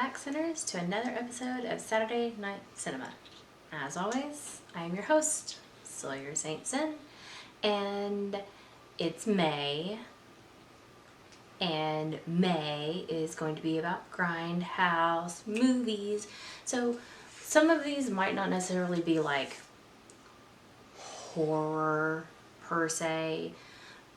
back, sinners, to another episode of Saturday Night Cinema. As always, I am your host, Sawyer St. Sin, and it's May, and May is going to be about grindhouse movies. So some of these might not necessarily be like horror per se,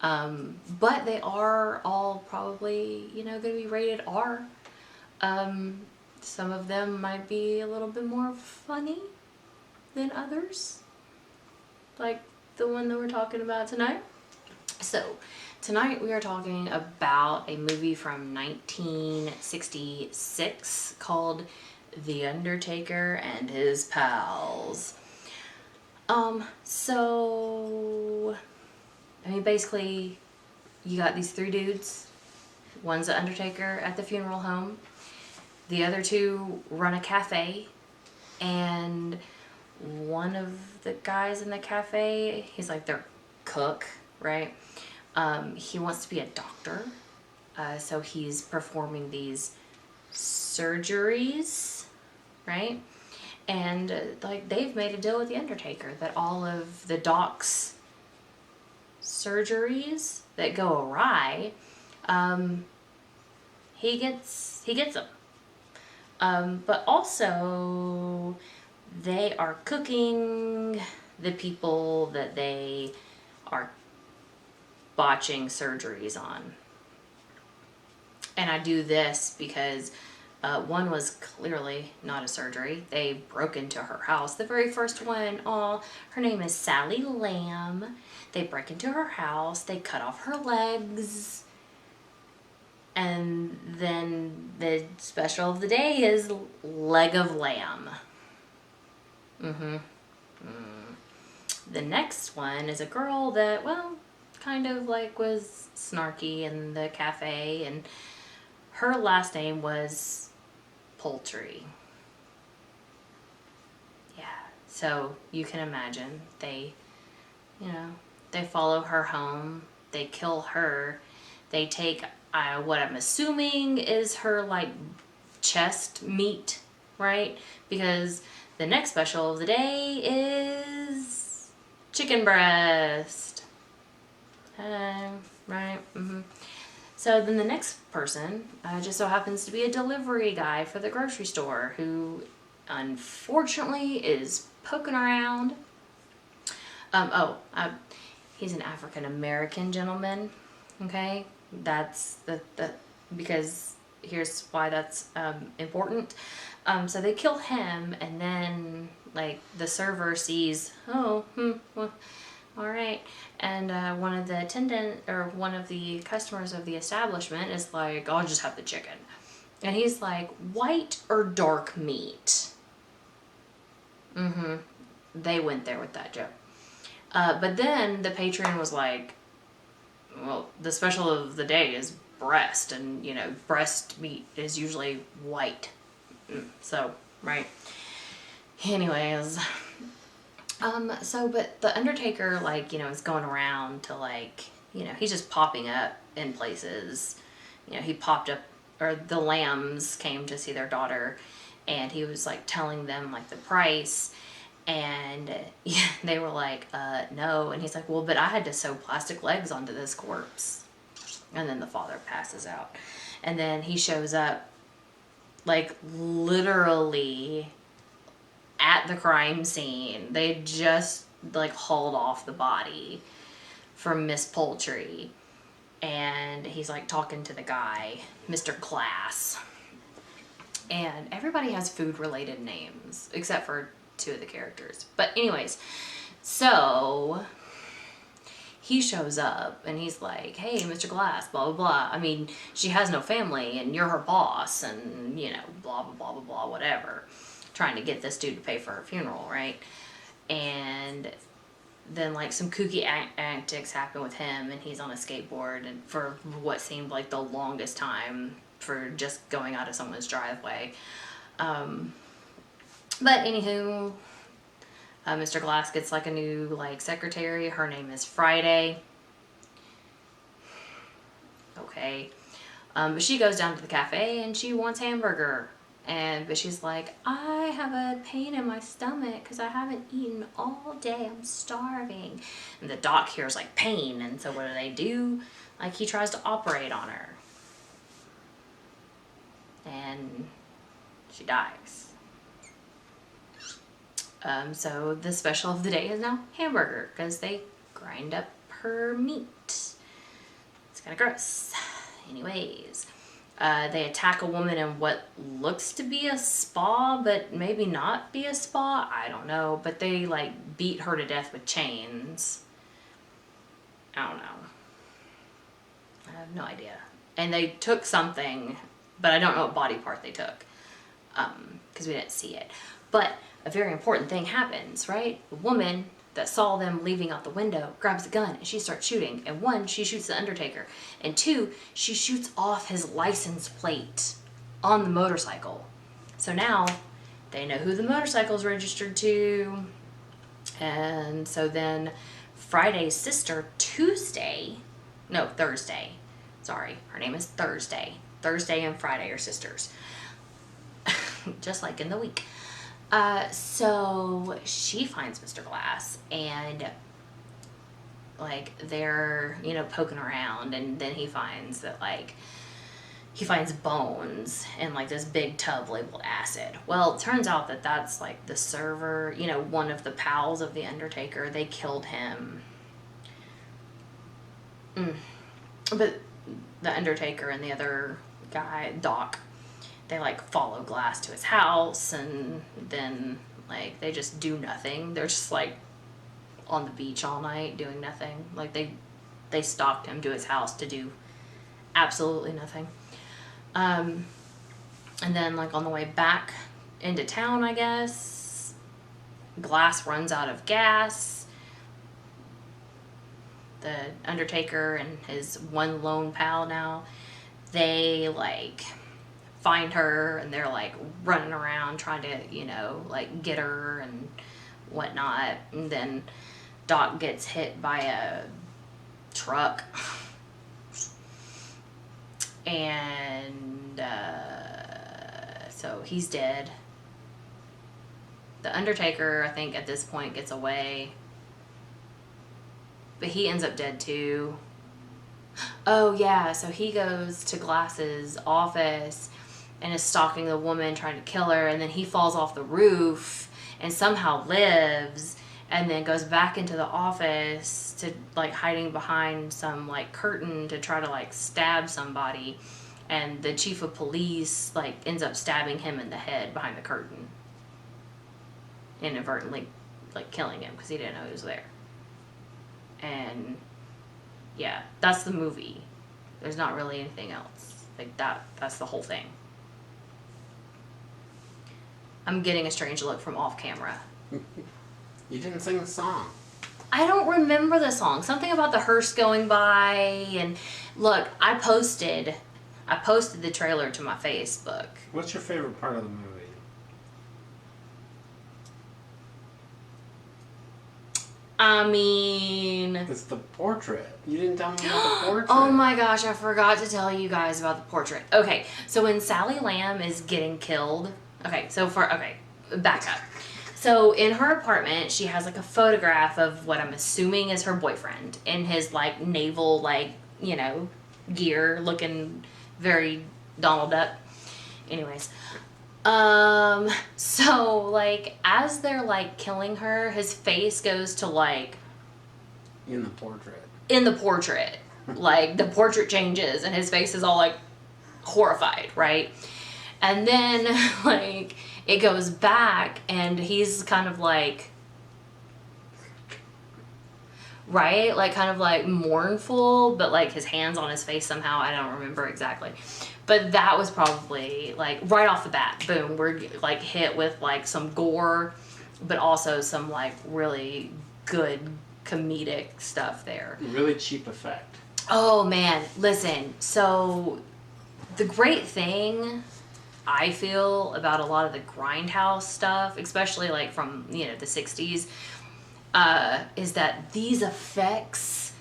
but they are all probably, going to be rated R. Some of them might be a little bit more funny than others, like the one that we're talking about tonight. So, tonight we are talking about a movie from 1966 called The Undertaker and His Pals. Basically, you got these three dudes. One's the Undertaker at the funeral home. The other two run a cafe, and one of the guys in the cafe, he's like their cook, right? He wants to be a doctor, so he's performing these surgeries, right? And they've made a deal with the Undertaker that all of the doc's surgeries that go awry, he gets them. But also, they are cooking the people that they are botching surgeries on. And I do this because one was clearly not a surgery. They broke into her house. The very first one, her name is Sally Lamb. They break into her house. They cut off her legs. And then the special of the day is leg of lamb. The next one is a girl that, kind of was snarky in the cafe, and her last name was Poultry. Yeah, so you can imagine they follow her home, they kill her, they take what I'm assuming is her chest meat, right? Because the next special of the day is chicken breast. Right? So then the next person just so happens to be a delivery guy for the grocery store who unfortunately is poking around. He's an African American gentleman. Okay, that's because here's why that's important. So they kill him, and then the server sees, well, all right, and one of the one of the customers of the establishment is like, I'll just have the chicken, and he's like, white or dark meat? They went there with that joke. But then the patron was like, well, the special of the day is breast, and breast meat is usually white. So, right. Anyways, but the Undertaker, is going around to he's just popping up in places. He popped up, or the Lambs came to see their daughter, and he was telling them the price. And they were like, no. And he's like, well, but I had to sew plastic legs onto this corpse. And then the father passes out. And then he shows up, literally at the crime scene. They just, hauled off the body from Miss Poultry. And he's, talking to the guy, Mr. Glass. And everybody has food-related names, except for two of the characters. But anyways, so he shows up and he's like, hey, Mr. Glass, blah, blah, blah. I mean, she has no family and you're her boss and, blah, blah, blah, blah, blah, whatever. Trying to get this dude to pay for her funeral, right? And then, some kooky antics happen with him, and he's on a skateboard and for what seemed like the longest time for just going out of someone's driveway. But anywho, Mr. Glass gets a new secretary. Her name is Friday. Okay. But she goes down to the cafe and she wants hamburger. But she's like, I have a pain in my stomach because I haven't eaten all day. I'm starving. And the doc hears like pain, and so what do? Like, he tries to operate on her. And she dies. So the special of the day is now hamburger, because they grind up her meat. It's kind of gross. Anyways, they attack a woman in what looks to be a spa, but maybe not be a spa. I don't know. But they like beat her to death with chains. I don't know. I have no idea. And they took something, but I don't know what body part they took, because we didn't see it. But a very important thing happens, right? The woman that saw them leaving out the window grabs a gun and she starts shooting. And 1, she shoots the Undertaker. And 2, she shoots off his license plate on the motorcycle. So now they know who the motorcycle's registered to. And so then Friday's sister, Thursday. Sorry, her name is Thursday. Thursday and Friday are sisters. Just like in the week. So she finds Mr. Glass, and like they're, poking around, and then he finds that he finds bones in like this big tub labeled acid. Well, it turns out that that's like the server, one of the pals of the Undertaker. They killed him. But the Undertaker and the other guy, Doc, they like follow Glass to his house, and then like they just do nothing. They're just like on the beach all night doing nothing. Like they stalked him to his house to do absolutely nothing. And then like on the way back into town, I guess, Glass runs out of gas. The Undertaker and his one lone pal now, they like find her, and they're like running around trying to, like get her and whatnot. And then Doc gets hit by a truck. And so he's dead. The Undertaker, I think, at this point gets away. But he ends up dead too. Oh yeah, so he goes to Glass's office and is stalking the woman, trying to kill her, and then he falls off the roof and somehow lives, and then goes back into the office to like hiding behind some like curtain to try to like stab somebody, and the chief of police like ends up stabbing him in the head behind the curtain, inadvertently like killing him because he didn't know he was there. And yeah, that's the movie. There's not really anything else. Like that's the whole thing. I'm getting a strange look from off camera. You didn't sing the song. I don't remember the song. Something about the hearse going by, and look, I posted the trailer to my Facebook. What's your favorite part of the movie? I mean, it's the portrait. You didn't tell me about the portrait. Oh my gosh, I forgot to tell you guys about the portrait. Okay, so when Sally Lamb is getting killed, back up. So in her apartment, she has like a photograph of what I'm assuming is her boyfriend in his like naval gear, looking very Donald Duck. Anyways, so like as they're like killing her, his face goes to like in the portrait. Like the portrait changes and his face is all like horrified, right? And then like it goes back and he's kind of like, right? Like kind of like mournful, but like his hands on his face somehow. I don't remember exactly. But that was probably like right off the bat, boom, we're like hit with like some gore, but also some like really good comedic stuff there. Really cheap effect. Oh man, listen. So the great thing I feel about a lot of the grindhouse stuff, especially like from, the 60s, is that these effects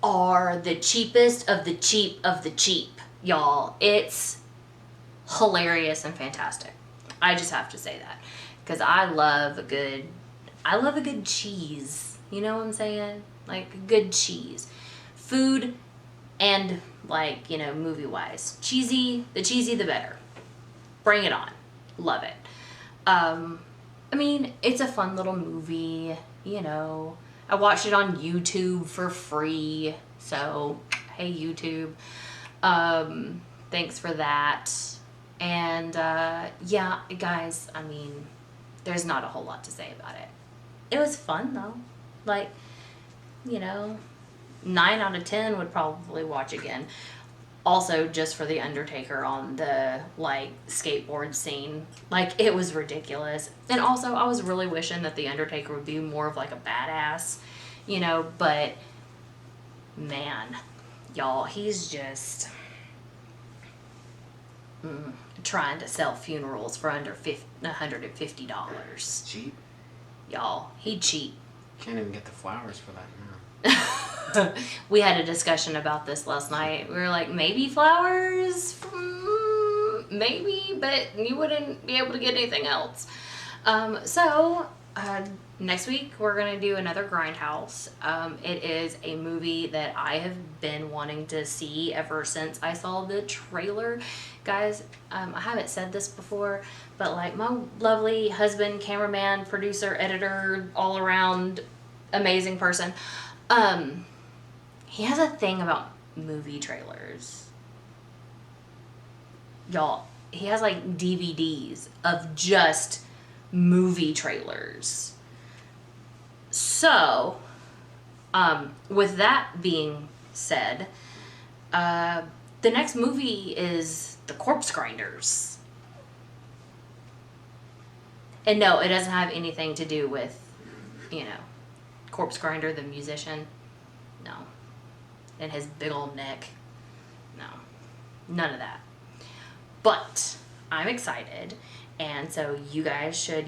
are the cheapest of the cheap of the cheap, y'all. It's hilarious and fantastic. I just have to say that because I love a good cheese. You know what I'm saying? Like good cheese, food, and like movie wise, the cheesy the better. Bring it on, love it. I mean, it's a fun little movie. I watched it on YouTube for free, so hey YouTube, thanks for that. And yeah, guys, I mean, there's not a whole lot to say about it. It was fun though. Like, 9 out of 10 would probably watch again. Also, just for the Undertaker on the like skateboard scene, like it was ridiculous. And also, I was really wishing that the Undertaker would be more of like a badass, But man, y'all, he's just trying to sell funerals for under $150. Cheap. Y'all, he cheap. Can't even get the flowers for that now. We had a discussion about this last night. We were like, maybe flowers, maybe, but you wouldn't be able to get anything else. So next week we're gonna do another Grindhouse. It is a movie that I have been wanting to see ever since I saw the trailer. Guys, I haven't said this before, but like my lovely husband, cameraman, producer, editor, all around amazing person, he has a thing about movie trailers. Y'all, he has like DVDs of just movie trailers. So, with that being said, the next movie is The Corpse Grinders. And no, it doesn't have anything to do with, Corpse Grinder, the musician. No. And his big old neck. No. None of that. But I'm excited. And so you guys should,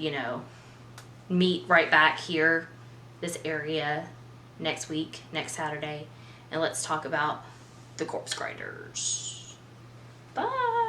meet right back here, this area, next week, next Saturday. And let's talk about The Corpse Grinders. Bye.